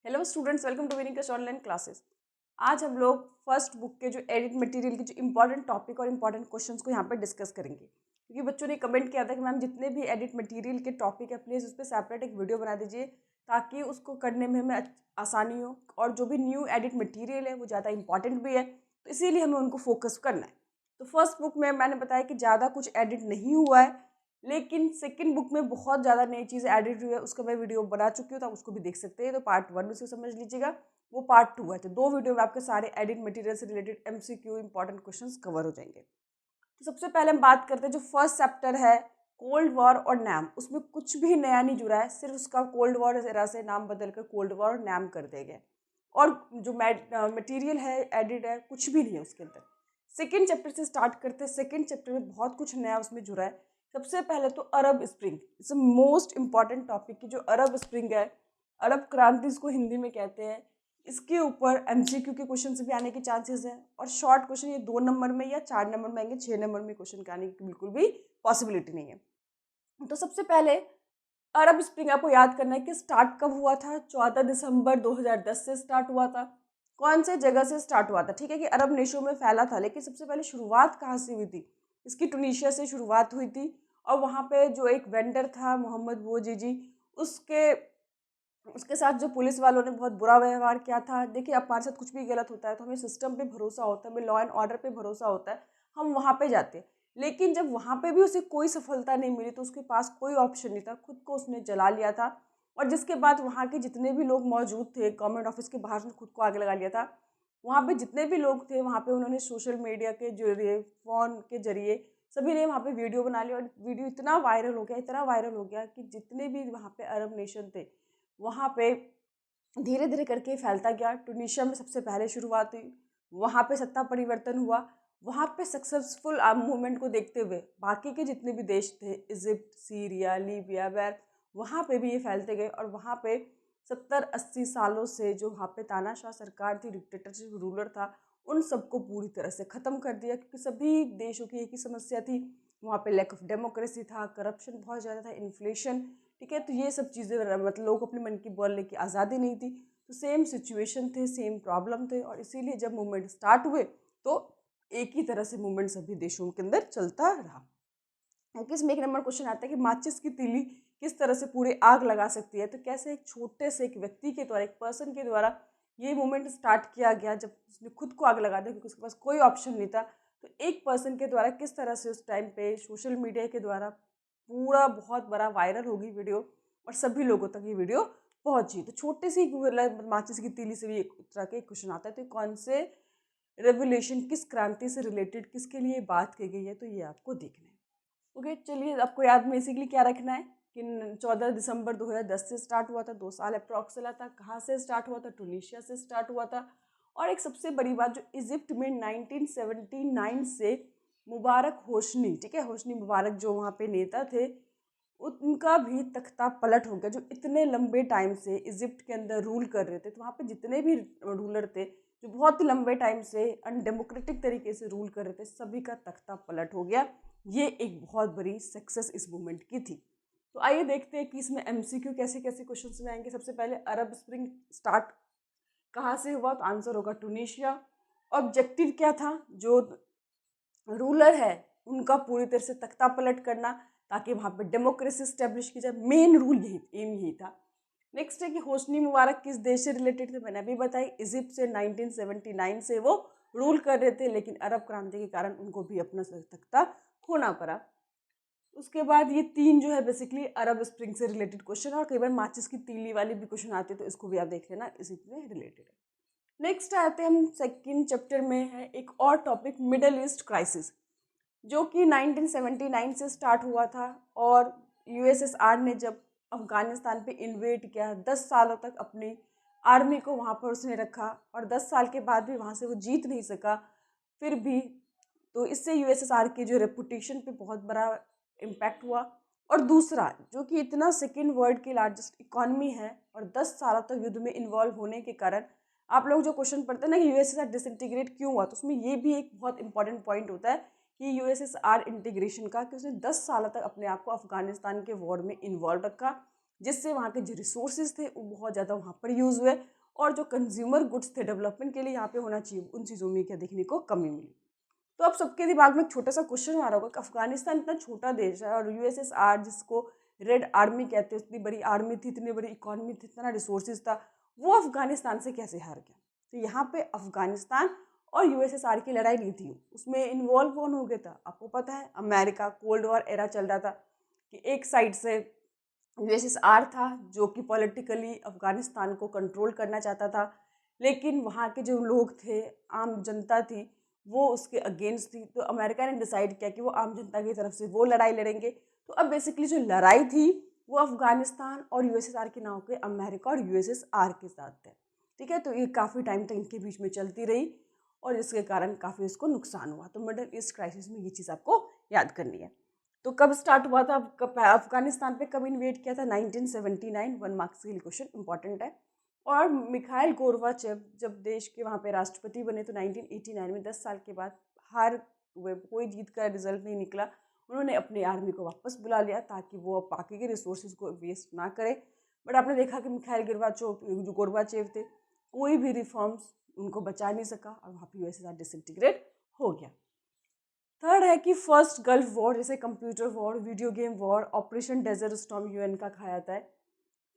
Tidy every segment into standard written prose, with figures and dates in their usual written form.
Hello students, welcome to winning online classes. आज हम लोग फर्स्ट बुक के जो एडिट मटेरियल के जो इंपॉर्टेंट टॉपिक और इंपॉर्टेंट क्वेश्चंस को यहाँ पर डिस्कस करेंगे, क्योंकि बच्चों ने कमेंट किया था कि मैम जितने भी एडिट मटेरियल के टॉपिक है प्लीज़ उस पर सेपरेट एक वीडियो बना दीजिए ताकि उसको करने में हमें आसानी हो, और जो भी न्यू एडिट मटीरियल है वो ज़्यादा इंपॉर्टेंट भी है, तो इसीलिए हमें उनको फोकस करना है। तो फर्स्ट बुक में मैंने बताया कि ज़्यादा कुछ एडिट नहीं हुआ है, लेकिन सेकंड बुक में बहुत ज़्यादा नई चीज़ एडिट हुई है, उसका मैं वीडियो बना चुकी हूँ, तो आप उसको भी देख सकते हैं। तो पार्ट 1 उसे समझ लीजिएगा, वो पार्ट 2 है। तो 2 वीडियो में आपके सारे एडिट मटेरियल से related MCQ important questions cover हो जाएंगे। तो सबसे पहले हम बात करते हैं जो फर्स्ट चैप्टर है कोल्ड वॉर और नैम। उसमें कुछ भी नया नहीं जुड़ा है, सिर्फ उसका कोल्ड वॉर एरा से नाम बदल कर कोल्ड वॉर और नैम कर दिया गया, और जो मटेरियल है एडिट है कुछ भी नहीं है उसके अंदर। सेकेंड चैप्टर से स्टार्ट करते हैं। सेकेंड चैप्टर में बहुत कुछ नया उसमें जुड़ा है। सबसे पहले तो Arab spring, it's most important topic की जो अरब स्प्रिंग है, अरब क्रांति इसको हिंदी में कहते हैं। इसके ऊपर एमसीक्यू के क्वेश्चन भी आने के चांसेस हैं, और शॉर्ट क्वेश्चन ये 2 नंबर में या 4 नंबर में आएंगे, 6 नंबर में क्वेश्चन के आने की बिल्कुल भी पॉसिबिलिटी नहीं है। तो सबसे पहले अरब स्प्रिंग आपको याद करना है कि स्टार्ट कब हुआ था। 14 दिसंबर 2010 से स्टार्ट हुआ था। कौन से जगह से स्टार्ट हुआ था? ठीक है कि अरब नेशों में फैला था, लेकिन सबसे पहले शुरुआत कहाँ से हुई थी? इसकी टूनीशिया से शुरुआत हुई थी, और वहाँ पे जो एक वेंडर था मोहम्मद बोजीजी, उसके उसके साथ जो पुलिस वालों ने बहुत बुरा व्यवहार किया था। देखिए, अब हमारे साथ कुछ भी गलत होता है तो हमें सिस्टम पे भरोसा होता है, हमें लॉ एंड ऑर्डर पे भरोसा होता है, हम वहाँ पे जाते हैं। लेकिन जब वहाँ पे भी उसे कोई सफलता नहीं मिली तो उसके पास कोई ऑप्शन नहीं था, खुद को उसने जला लिया था। और जिसके बाद वहाँ के जितने भी लोग मौजूद थे, गवर्नमेंट ऑफिस के बाहर से खुद को आग लगा लिया था। वहाँ पे जितने भी लोग थे वहाँ पे उन्होंने सोशल मीडिया के जरिए, फ़ोन के जरिए सभी ने वहाँ पे वीडियो बना लिया, और वीडियो इतना वायरल हो गया, इतना वायरल हो गया कि जितने भी वहाँ पे अरब नेशन थे वहाँ पे धीरे धीरे करके फैलता गया। टूनीशिया में सबसे पहले शुरुआत हुई, वहाँ पे सत्ता परिवर्तन हुआ। वहाँ पे सक्सेसफुल मूवमेंट को देखते हुए बाकी के जितने भी देश थे, इजिप्ट, सीरिया, लीबिया, बैर, वहाँ पे भी ये फैलते गए। और वहाँ पे 70-80 सालों से जो वहाँ पे तानाशाह सरकार थी, डिक्टेटरशिप रूलर था, उन सबको पूरी तरह से ख़त्म कर दिया, क्योंकि सभी देशों की एक ही समस्या थी। वहाँ पे लैक ऑफ डेमोक्रेसी था, करप्शन बहुत ज़्यादा था, इन्फ्लेशन। ठीक है, तो ये सब चीज़ें मतलब लोग अपने मन की बोलने की आज़ादी नहीं थी। तो सेम सिचुएशन थे, सेम प्रॉब्लम थे, और इसीलिए जब मूवमेंट स्टार्ट हुए तो एक ही तरह से मूवमेंट सभी देशों के अंदर चलता रहा। क्योंकि इसमें एक नंबर क्वेश्चन आता है कि माचिस की तीली किस तरह से पूरी आग लगा सकती है। तो कैसे एक छोटे से एक व्यक्ति के द्वारा, एक पर्सन के द्वारा ये मूवमेंट स्टार्ट किया गया, जब उसने खुद को आग लगा दिया क्योंकि उसके पास कोई ऑप्शन नहीं था। तो एक पर्सन के द्वारा किस तरह से उस टाइम पे सोशल मीडिया के द्वारा पूरा बहुत बड़ा वायरल होगी वीडियो, और सभी लोगों तक ये वीडियो पहुंची। तो छोटे सी माचिस की तीली से भी एक तरह के क्वेश्चन आता है। तो कौन से रेवोल्यूशन, किस क्रांति से रिलेटेड, किसके लिए बात की गई है, तो ये आपको देखना है। ओके, चलिए, आपको याद बेसिकली क्या रखना है कि 14 दिसंबर 2010 से स्टार्ट हुआ था, 2 साल अप्रॉक्स चला था। कहाँ से स्टार्ट हुआ था? टूनीशिया से स्टार्ट हुआ था। और एक सबसे बड़ी बात, जो इजिप्ट में 1979 से मुबारक होशनी, ठीक है, होशनी मुबारक जो वहाँ पे नेता थे, उनका भी तख्ता पलट हो गया। जो इतने लंबे टाइम से इजिप्ट के अंदर रूल कर रहे थे, तो वहाँ पे जितने भी रूलर थे जो बहुत ही लंबे टाइम से अनडेमोक्रेटिक तरीके से रूल कर रहे थे, सभी का तख्ता पलट हो गया। ये एक बहुत बड़ी सक्सेस इस मूवमेंट की थी। तो आइए देखते हैं कि इसमें एमसीक्यू कैसे कैसे क्वेश्चंस में आएंगे। सबसे पहले अरब स्प्रिंग स्टार्ट कहाँ से हुआ? तो आंसर होगा टूनीशिया। ऑब्जेक्टिव क्या था? जो रूलर है उनका पूरी तरह से तख्ता पलट करना, ताकि वहाँ पे डेमोक्रेसी स्टेब्लिश की जाए। मेन रूल यही, एम यही था। नेक्स्ट है कि होस्नी मुबारक किस देश से रिलेटेड थे? मैंने अभी बताई, इजिप्ट से 1979 से वो रूल कर रहे थे, लेकिन अरब क्रांति के कारण उनको भी अपना तख्ता खोना पड़ा। उसके बाद ये 3 जो है बेसिकली अरब स्प्रिंग से रिलेटेड क्वेश्चन, और कई बार माचिस की तीली वाली भी क्वेश्चन आती है, तो इसको भी आप देख लेना, इसी में रिलेटेड है। नेक्स्ट आते हैं हम सेकेंड चैप्टर में, है एक और टॉपिक, मिडल ईस्ट क्राइसिस, जो कि 1979 से स्टार्ट हुआ था। और यूएसएसआर ने जब अफगानिस्तान पे इन्वेट किया, 10 सालों तक अपनी आर्मी को वहाँ पर उसने रखा, और 10 साल के बाद भी वहाँ से वो जीत नहीं सका फिर भी। तो इससे यूएसएसआर की जो रेपुटेशन पे बहुत बड़ा इम्पैक्ट हुआ। और दूसरा, जो कि इतना सेकेंड वर्ल्ड की लार्जेस्ट इकॉनमी है और 10 सालों तक युद्ध में इन्वॉल्व होने के कारण, आप लोग जो क्वेश्चन पढ़ते हैं ना कि यूएसएसआर डिसइंटीग्रेट क्यों हुआ, तो उसमें ये भी एक बहुत इंपॉर्टेंट पॉइंट होता है कि यूएसएसआर इंटीग्रेशन का, कि उसने 10 साल तक अपने आप को अफगानिस्तान के वॉर में इन्वॉल्व रखा, जिससे वहाँ के जो रिसोर्सेज थे वो बहुत ज़्यादा वहाँ पर यूज़ हुए, और जो कंज्यूमर गुड्स थे डेवलपमेंट के लिए यहाँ पे होना चाहिए, उन चीज़ों में क्या देखने को कमी मिली। तो अब सबके दिमाग में एक छोटा सा क्वेश्चन आ रहा होगा कि अफगानिस्तान इतना छोटा देश है और यूएसएसआर जिसको रेड आर्मी कहते हैं, इतनी बड़ी आर्मी थी, इतनी बड़ी इकोनॉमी थी, इतना रिसोर्सेज था, वो अफगानिस्तान से कैसे हार गया। तो यहाँ पे अफगानिस्तान और यूएसएसआर की लड़ाई नहीं थी, उसमें इन्वॉल्व कौन हो गया था आपको पता है, अमेरिका। कोल्ड वॉर एरा चल रहा था कि एक साइड से यूएसएसआर था जो कि पॉलिटिकली अफगानिस्तान को कंट्रोल करना चाहता था, लेकिन वहाँ के जो लोग थे, आम जनता थी, वो उसके अगेंस्ट थी। तो अमेरिका ने डिसाइड किया कि वो आम जनता की तरफ से वो लड़ाई लड़ेंगे। तो अब बेसिकली जो लड़ाई थी वो अफगानिस्तान और यूएसएसआर के नाम के अमेरिका और यूएसएसआर के साथ है, ठीक है। तो ये काफ़ी टाइम तक इनके बीच में चलती रही और इसके कारण काफ़ी इसको नुकसान हुआ। तो मिडल ईस्ट क्राइसिस में ये चीज़ आपको याद करनी है। तो कब स्टार्ट हुआ था, अफगानिस्तान पे कब इन्वेट किया था, 1979। 1 मार्क्स के लिए क्वेश्चन इंपॉर्टेंट है। और मिखाइल गोर्बाचेव जब देश के वहाँ पे राष्ट्रपति बने तो 1989 में 10 साल के बाद हार हुए, कोई जीत का रिजल्ट नहीं निकला, उन्होंने अपनी आर्मी को वापस बुला लिया ताकि वो बाकी के रिसोर्सेज को वेस्ट ना करे। बट आपने देखा कि मिखाइल गोर्बाचेव थे, कोई भी रिफॉर्म्स उनको बचा नहीं सका और वहाँ पे यूएसएसआर डिसइंटीग्रेट हो गया। थर्ड है कि फर्स्ट गल्फ वॉर, जैसे computer war, video game war, Operation Desert Storm UN का कहा जाता है।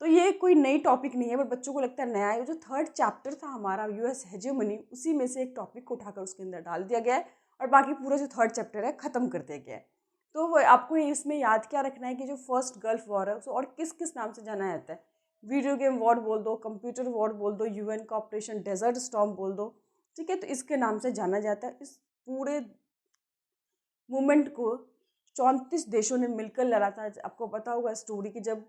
तो ये कोई नई टॉपिक नहीं है, बट बच्चों को लगता है नया है। जो थर्ड चैप्टर था हमारा यूएस हेजेमनी, उसी में से एक टॉपिक को उठाकर उसके अंदर डाल दिया गया है और बाकी पूरा जो थर्ड चैप्टर है ख़त्म कर दिया गया है। तो वो आपको इसमें याद क्या रखना है कि जो फर्स्ट गल्फ वॉर है उसे और किस किस नाम से जाना जाता है। वीडियो गेम वॉर बोल दो, कंप्यूटर वॉर बोल दो, यूएन का ऑपरेशन डेजर्ट स्टॉर्म बोल दो, ठीक है। तो इसके नाम से जाना जाता है। इस पूरे मूवमेंट को 34 देशों ने मिलकर लड़ा था। आपको पता होगा स्टोरी की, जब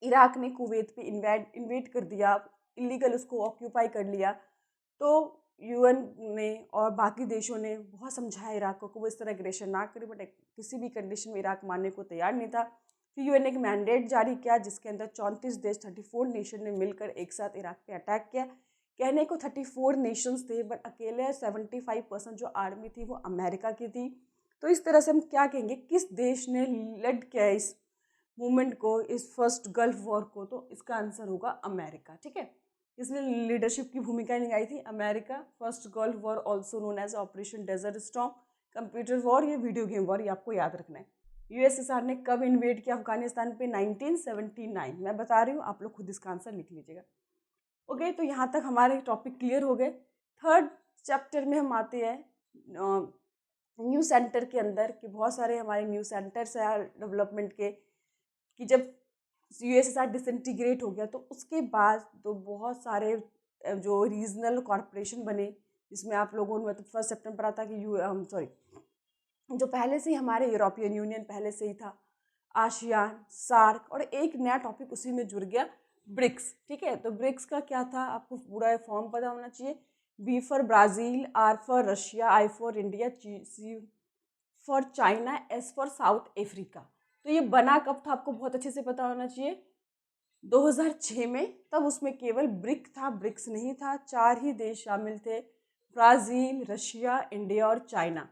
इराक ने कुवैत पे इन्वेट कर दिया, इलीगल उसको ऑक्यूपाई कर लिया, तो यूएन ने और बाकी देशों ने बहुत समझाया इराक को कि वो इस तरह एग्रेशन ना करे, बट किसी भी कंडीशन में इराक मानने को तैयार नहीं था। फिर यूएन ने एक मैंडेट जारी किया जिसके अंदर 34 देश 34 नेशन ने मिलकर एक साथ इराक पे अटैक किया। कहने को 34 नेशंस थे, बट अकेले 75% जो आर्मी थी वो अमेरिका की थी। तो इस तरह से हम क्या कहेंगे, किस देश ने लेड किया इस मूवमेंट को, इस फर्स्ट गल्फ वॉर को, तो इसका आंसर होगा अमेरिका, ठीक है। इसने लीडरशिप की भूमिका निभाई थी America. First Gulf War also known as Operation Desert Storm, computer war या वीडियो गेम वॉर, ये आपको याद रखना है। यूएसएसआर ने कब इन्वेड किया अफगानिस्तान पे, 1979। मैं बता रही हूँ, आप लोग खुद इसका आंसर लिख लीजिएगा। ओके, तो यहाँ तक हमारे टॉपिक क्लियर हो गए। थर्ड चैप्टर में हम आते हैं न्यू सेंटर के अंदर, कि बहुत सारे हमारे न्यू सेंटर्स हैं डेवलपमेंट के, कि जब यूएसएसआर डिसइंटीग्रेट हो गया तो उसके बाद तो बहुत सारे जो रीजनल कॉरपोरेशन बने, जिसमें आप लोगों ने मतलब 1 सितंबर आता कि जो पहले से ही हमारे यूरोपियन यूनियन पहले से ही था, आसियान, सार्क, और एक नया टॉपिक उसी में जुड़ गया, ब्रिक्स, ठीक है। तो ब्रिक्स का क्या था, आपको पूरा फॉर्म पता होना चाहिए। B for Brazil, R for Russia, I for India, C for China, S for South Africa. तो ये बना कब था आपको बहुत अच्छे से पता होना चाहिए, 2006 में। तब उसमें केवल ब्रिक था, ब्रिक्स नहीं था। 4 ही देश शामिल थे, ब्राज़ील, रशिया, इंडिया और चाइना।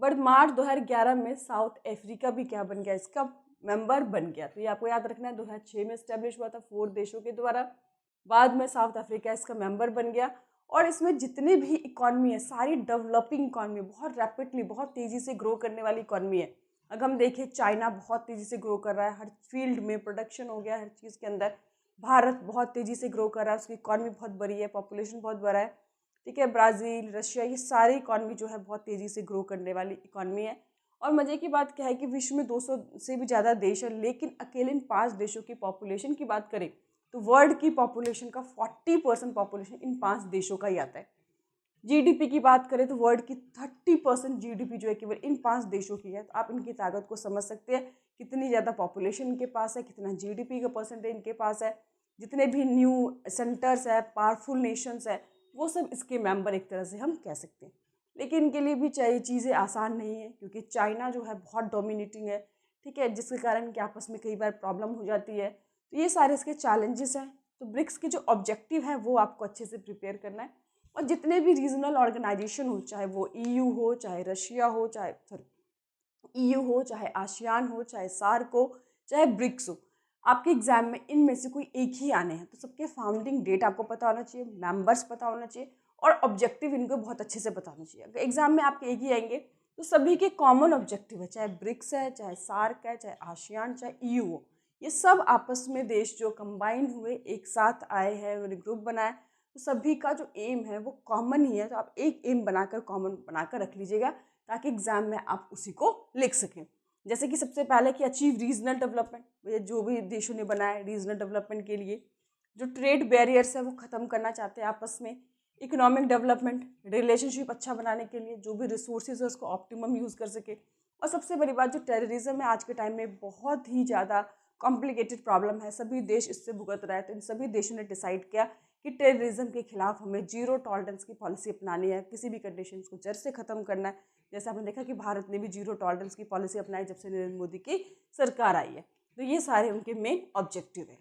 बट मार्च 2011 में साउथ अफ्रीका भी क्या बन गया, इसका मेंबर बन गया। तो ये आपको याद रखना है, 2006 में इस्टेब्लिश हुआ था 4 देशों के द्वारा, बाद में साउथ अफ्रीका इसका मेंबर बन गया। और इसमें जितने भी इकॉनमी है सारी डेवलपिंग इकॉनमी, बहुत रैपिडली, बहुत तेज़ी से ग्रो करने वाली इकॉनमी है। अगर हम देखें, चाइना बहुत तेज़ी से ग्रो कर रहा है, हर फील्ड में प्रोडक्शन हो गया, हर चीज़ के अंदर। भारत बहुत तेज़ी से ग्रो कर रहा है, उसकी इकॉनमी बहुत बड़ी है, पॉपुलेशन बहुत बड़ा है, ठीक है। ब्राज़ील, रशिया, ये सारी इकॉनमी जो है बहुत तेज़ी से ग्रो करने वाली इकॉनमी है। और मज़े की बात क्या है कि विश्व में 200 से भी ज़्यादा देश है, लेकिन अकेले इन 5 देशों की पॉपुलेशन की बात करें तो वर्ल्ड की पॉपुलेशन का 40% पॉपुलेशन इन 5 देशों का ही आता है। जीडीपी की बात करें तो वर्ल्ड की 30% जीडीपी जो है केवल इन 5 देशों की है। तो आप इनकी ताकत को समझ सकते हैं, कितनी ज़्यादा पॉपुलेशन इनके पास है, कितना जीडीपी का परसेंटेज इनके पास है। जितने भी न्यू सेंटर्स है, पावरफुल नेशंस है, वो सब इसके मेंबर एक तरह से हम कह सकते हैं। लेकिन इनके लिए भी चाहिए चीज़ें आसान नहीं है, क्योंकि चाइना जो है बहुत डोमिनेटिंग है, ठीक है, जिसके कारण इनके आपस में कई बार प्रॉब्लम हो जाती है। तो ये सारे इसके चैलेंजेस हैं। तो ब्रिक्स के जो ऑब्जेक्टिव है वो आपको अच्छे से प्रिपेयर करना है। और जितने भी रीजनल ऑर्गेनाइजेशन हो, चाहे वो ईयू हो, चाहे रशिया हो, चाहे ईयू हो, चाहे आसियान हो, चाहे सार्क हो, चाहे ब्रिक्स हो, आपके एग्जाम में इनमें से कोई एक ही आने हैं, तो सबके फाउंडिंग डेट आपको पता होना चाहिए, मेंबर्स पता होना चाहिए और ऑब्जेक्टिव इनको बहुत अच्छे से पता होना चाहिए। अगर एग्जाम में आपके एक ही आएंगे तो सभी के कॉमन ऑब्जेक्टिव है, चाहे ब्रिक्स है, चाहे सार्क है, चाहे आसियान, चाहे ईयू हो, ये सब आपस में देश जो कंबाइन हुए एक साथ आए हैं, उन्होंने ग्रुप बनाया, तो सभी का जो एम है वो कॉमन ही है। तो आप एक एम बनाकर कॉमन बनाकर रख लीजिएगा ताकि एग्जाम में आप उसी को लिख सकें। जैसे कि सबसे पहले कि अचीव रीजनल डेवलपमेंट, जो भी देशों ने बनाया रीजनल डेवलपमेंट के लिए, जो ट्रेड बैरियर्स है वो ख़त्म करना चाहते हैं आपस में, इकोनॉमिक डेवलपमेंट, रिलेशनशिप अच्छा बनाने के लिए जो भी रिसोर्सेज है उसको ऑप्टिमम यूज़ कर सके, और सबसे बड़ी बात जो टेररिज्म है आज के टाइम में बहुत ही ज़्यादा कॉम्प्लिकेटेड प्रॉब्लम है, सभी देश इससे भुगत रहा है। तो इन सभी देशों ने डिसाइड किया कि टेररिज्म के खिलाफ हमें जीरो टॉलरेंस की पॉलिसी अपनानी है, किसी भी कंडीशन को जड़ से ख़त्म करना है। जैसे आपने देखा कि भारत ने भी जीरो टॉलरेंस की पॉलिसी अपनाई जब से नरेंद्र मोदी की सरकार आई है। तो ये सारे उनके मेन ऑब्जेक्टिव है।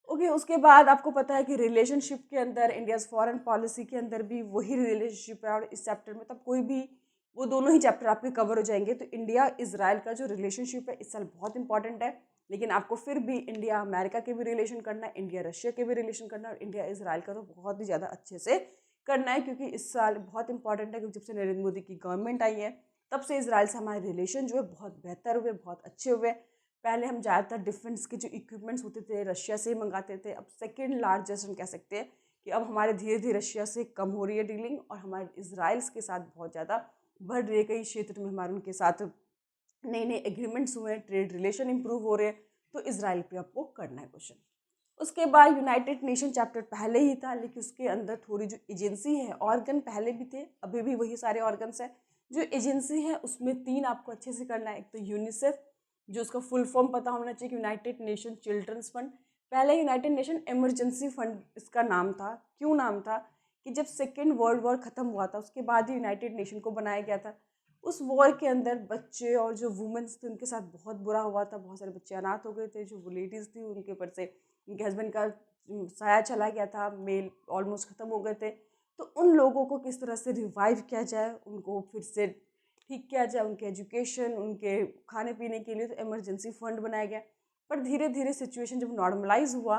ओके, उसके बाद आपको पता है कि रिलेशनशिप के अंदर इंडियाज़ फॉरेन पॉलिसी के अंदर भी वही रिलेशनशिप है, और इस चैप्टर में तब कोई भी वो दोनों ही चैप्टर आपके कवर हो जाएंगे। तो इंडिया इजराइल का जो रिलेशनशिप है इस साल बहुत इंपॉर्टेंट है, लेकिन आपको फिर भी इंडिया अमेरिका के भी रिलेशन करना है, इंडिया रशिया के भी रिलेशन करना है, और इंडिया इजराइल का तो बहुत ही ज़्यादा अच्छे से करना है, क्योंकि इस साल बहुत इंपॉर्टेंट है, क्योंकि जब से नरेंद्र मोदी की गवर्नमेंट आई है तब से इजराइल से हमारे रिलेशन जो है बहुत बेहतर हुए, बहुत अच्छे हुए। पहले हम ज़्यादातर डिफेंस के जो इक्विपमेंट्स होते थे रशिया से ही मंगाते थे, अब सेकेंड लार्जेस्ट हम कह सकते हैं कि अब हमारे धीरे धीरे रशिया से कम हो रही है डीलिंग, और हमारे इजराइल्स के साथ बहुत ज़्यादा बढ़ रही है। कई क्षेत्र में हमारे उनके साथ नए नए एग्रीमेंट्स हुए हैं, ट्रेड रिलेशन इंप्रूव हो रहे हैं। तो इजराइल पे आपको करना है क्वेश्चन। उसके बाद यूनाइटेड नेशन चैप्टर पहले ही था, लेकिन उसके अंदर थोड़ी जो एजेंसी है, ऑर्गन पहले भी थे, अभी भी वही सारे ऑर्गन्स हैं। जो एजेंसी है उसमें 3 आपको अच्छे से करना है। एक तो यूनिसेफ, जो उसका फुल फॉर्म पता होना चाहिए कि यूनाइटेड नेशन चिल्ड्रंस फंड। पहले यूनाइटेड नेशन इमरजेंसी फंड इसका नाम था। क्यों नाम था? कि जब सेकेंड वर्ल्ड वॉर ख़त्म हुआ था उसके बाद ही यूनाइटेड नेशन को बनाया गया था। उस वॉर के अंदर बच्चे और जो वुमेन्स थे उनके साथ बहुत बुरा हुआ था, बहुत सारे बच्चे अनाथ हो गए थे, जो लेडीज़ थी उनके ऊपर से उनके हस्बैंड का साया चला गया था, मेल ऑलमोस्ट ख़त्म हो गए थे। तो उन लोगों को किस तरह से रिवाइव किया जाए, उनको फिर से ठीक किया जाए, उनके एजुकेशन, उनके खाने पीने के लिए तो इमरजेंसी फंड बनाया गया। पर धीरे धीरे सिचुएशन जब नॉर्मलाइज हुआ,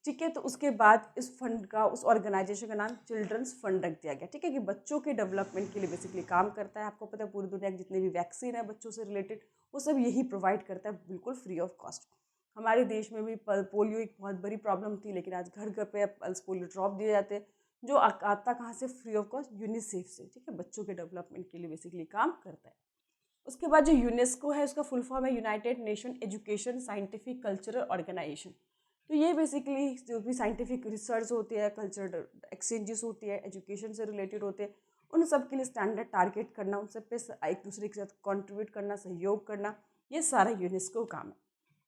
ठीक है, तो उसके बाद इस फंड का, उस ऑर्गेनाइजेशन का नाम चिल्ड्रंस फंड रख दिया गया। ठीक है, कि बच्चों के डेवलपमेंट के लिए बेसिकली काम करता है। आपको पता है पूरी दुनिया की जितने भी वैक्सीन है बच्चों से रिलेटेड वो सब यही प्रोवाइड करता है, बिल्कुल फ्री ऑफ कॉस्ट। हमारे देश में भी पोलियो एक बहुत बड़ी प्रॉब्लम थी, लेकिन आज घर घर पे पल्स पोलियो ड्रॉप दिए जाते हैं, जो आता कहाँ से? फ्री ऑफ कॉस्ट, यूनिसेफ से। ठीक है, बच्चों के डेवलपमेंट के लिए बेसिकली काम करता है। उसके बाद जो यूनेस्को है उसका फुल फॉर्म है United Nation Education Scientific Cultural Organization. तो ये बेसिकली जो भी साइंटिफिक रिसर्च होती है, कल्चरल एक्सचेंजेस होती है, एजुकेशन से रिलेटेड होते हैं, उन सब के लिए स्टैंडर्ड टारगेट करना, उन सब पे एक दूसरे के साथ कंट्रीब्यूट करना, सहयोग करना, ये सारा यूनेस्को का काम है।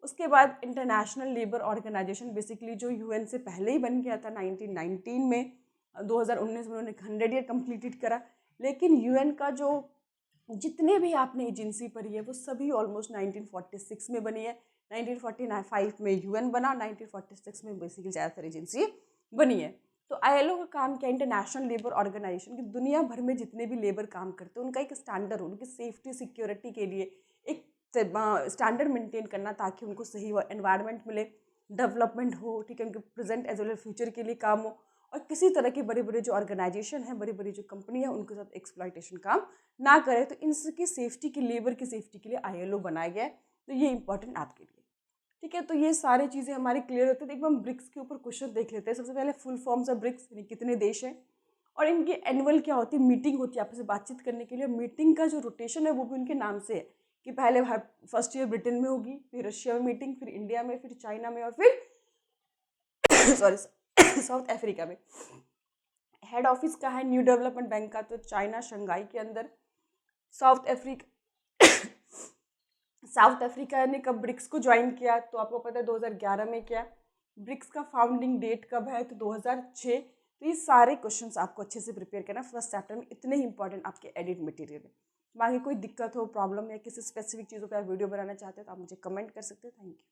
उसके बाद इंटरनेशनल लेबर ऑर्गेनाइजेशन, बेसिकली जो यूएन से पहले ही बन गया था 1919 में, 2019 में उन्होंने 100 ईयर कंप्लीटेड करा। लेकिन यूएन का जो जितने भी आपने एजेंसी पढ़ी है वो सभी ऑलमोस्ट 1946 में बनी है। 1945 में यूएन बना, 1946 में बेसिकली ज़्यादातर एजेंसी बनी है। तो आईएलओ का काम क्या? इंटरनेशनल लेबर ऑर्गेनाइजेशन की दुनिया भर में जितने भी लेबर काम करते हैं उनका एक स्टैंडर्ड हो, उनकी सेफ्टी सिक्योरिटी के लिए एक स्टैंडर्ड मेंटेन करना, ताकि उनको सही एनवायरनमेंट मिले, डेवलपमेंट हो, ठीक है, उनके present as well as future के लिए काम हो, और किसी तरह के बड़े बड़े जो ऑर्गेनाइजेशन है, बड़ी बड़ी जो कंपनी है, उनके साथ एक्सप्लॉइटेशन काम ना करे। तो इनकी सेफ्टी की, लेबर की सेफ्टी के लिए आईएलओ बनाया गया है। तो ये इंपॉर्टेंट आपके लिए। ठीक है, तो ये सारी चीज़ें हमारी क्लियर होती है। तो एक बार हम ब्रिक्स के ऊपर क्वेश्चन देख लेते हैं। सबसे पहले फुल फॉर्म्स ऑफ ब्रिक्स, यानी कितने देश हैं, और इनकी एनुअल क्या होती है? मीटिंग होती है आपस में बातचीत करने के लिए। मीटिंग का जो रोटेशन है वो भी उनके नाम से है, कि पहले फर्स्ट ईयर ब्रिटेन में होगी, फिर रशिया में मीटिंग, फिर इंडिया में, फिर चाइना में, और फिर सॉरी साउथ अफ्रीका में। हेड ऑफिस का है न्यू डेवलपमेंट बैंक का, तो चाइना शंघाई के अंदर। साउथ अफ्रीका ने कब ब्रिक्स को ज्वाइन किया? तो आपको पता है 2011 में किया। ब्रिक्स का फाउंडिंग डेट कब है? तो 2006। तो ये सारे क्वेश्चंस आपको अच्छे से प्रिपेयर करना फर्स्ट चैप्टर में, इतने ही इंपॉर्टेंट आपके एडिट मटेरियल है। बाकी कोई दिक्कत हो, प्रॉब्लम या किसी स्पेसिफिक चीज़ों पर आप वीडियो बनाना चाहते हो तो आप मुझे कमेंट कर सकते हैं। Thank you.